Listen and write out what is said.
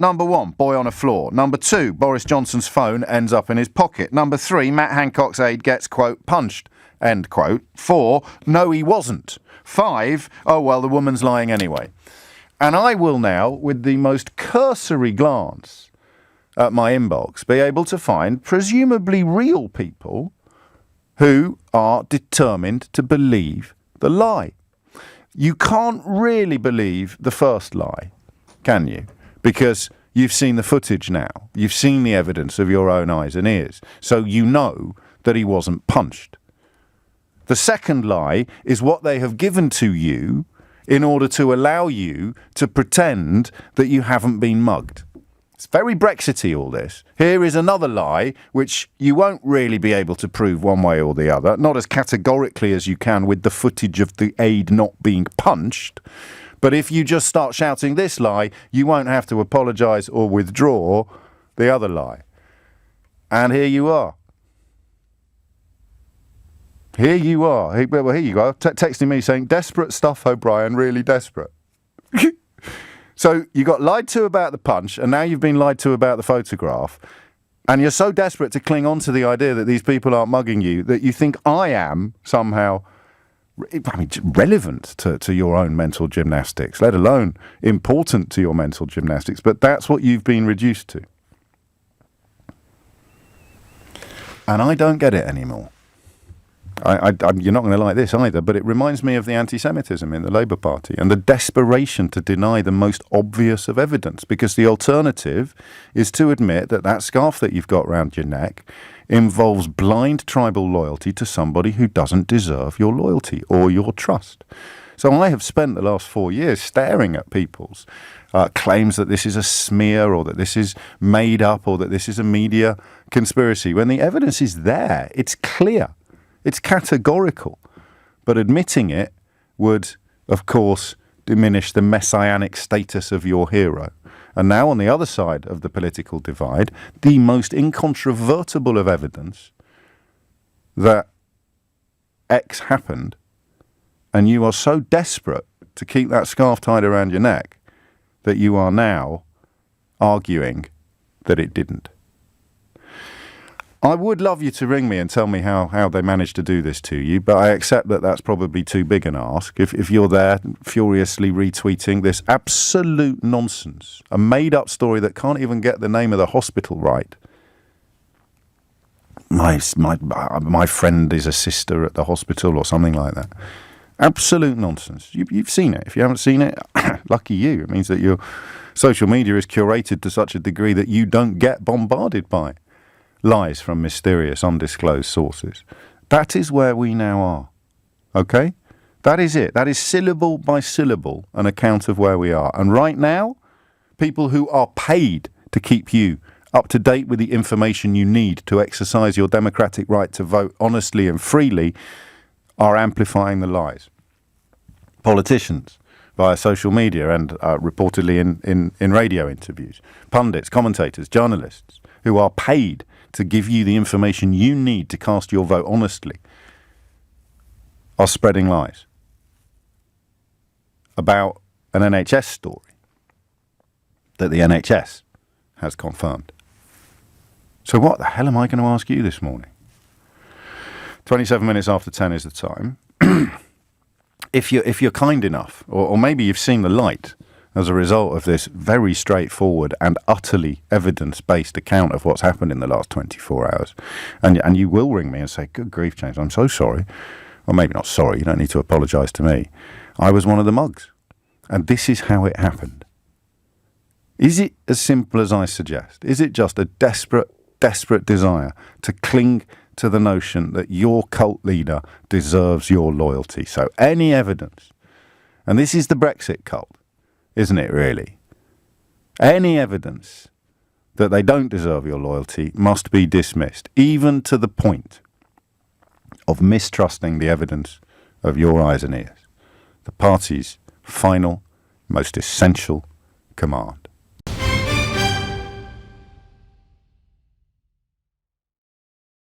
Number 1, boy on a floor. Number 2, Boris Johnson's phone ends up in his pocket. Number 3, Matt Hancock's aide gets, quote, punched, end quote. 4, no, he wasn't. 5, oh, well, the woman's lying anyway. And I will now, with the most cursory glance at my inbox, be able to find presumably real people who are determined to believe the lie. You can't really believe the first lie, can you? Because you've seen the footage now. You've seen the evidence of your own eyes and ears. So you know that he wasn't punched. The second lie is what they have given to you in order to allow you to pretend that you haven't been mugged. It's very Brexity, all this. Here is another lie, which you won't really be able to prove one way or the other, not as categorically as you can with the footage of the aide not being punched. But if you just start shouting this lie, you won't have to apologise or withdraw the other lie. And here you are. Here you are. Well, here you go. Texting me saying, desperate stuff, O'Brien, really desperate. So you got lied to about the punch, and now you've been lied to about the photograph, and you're so desperate to cling on to the idea that these people aren't mugging you that you think I am somehow relevant to your own mental gymnastics, let alone important to your mental gymnastics. But that's what you've been reduced to. And I don't get it anymore. You're not going to like this either, but it reminds me of the anti-Semitism in the Labour Party and the desperation to deny the most obvious of evidence, because the alternative is to admit that that scarf that you've got round your neck involves blind tribal loyalty to somebody who doesn't deserve your loyalty or your trust. So I have spent the last 4 years staring at people's claims that this is a smear or that this is made up or that this is a media conspiracy, when the evidence is there. It's clear. It's categorical. But admitting it would, of course, diminish the messianic status of your hero. And now on the other side of the political divide, the most incontrovertible of evidence that X happened, and you are so desperate to keep that scarf tied around your neck that you are now arguing that it didn't. I would love you to ring me and tell me how they managed to do this to you, but I accept that that's probably too big an ask. If you're there furiously retweeting this absolute nonsense, a made-up story that can't even get the name of the hospital right. My friend is a sister at the hospital or something like that. Absolute nonsense. You've seen it. If you haven't seen it, lucky you. It means that your social media is curated to such a degree that you don't get bombarded by lies from mysterious, undisclosed sources. That is where we now are. Okay? That is it. That is syllable by syllable an account of where we are. And right now, people who are paid to keep you up to date with the information you need to exercise your democratic right to vote honestly and freely are amplifying the lies. Politicians via social media and reportedly in radio interviews, pundits, commentators, journalists who are paid to give you the information you need to cast your vote honestly are spreading lies about an NHS story that the NHS has confirmed. So what the hell am I going to ask you this morning? 27 minutes after 10 is the time. If you're kind enough, or maybe you've seen the light as a result of this very straightforward and utterly evidence-based account of what's happened in the last 24 hours, and you will ring me and say, good grief, James, I'm so sorry. Or maybe not sorry, you don't need to apologise to me. I was one of the mugs, and this is how it happened. Is it as simple as I suggest? Is it just a desperate desire to cling to the notion that your cult leader deserves your loyalty? So any evidence, and this is the Brexit cult, isn't it really? Any evidence that they don't deserve your loyalty must be dismissed, even to the point of mistrusting the evidence of your eyes and ears. The party's final, most essential command.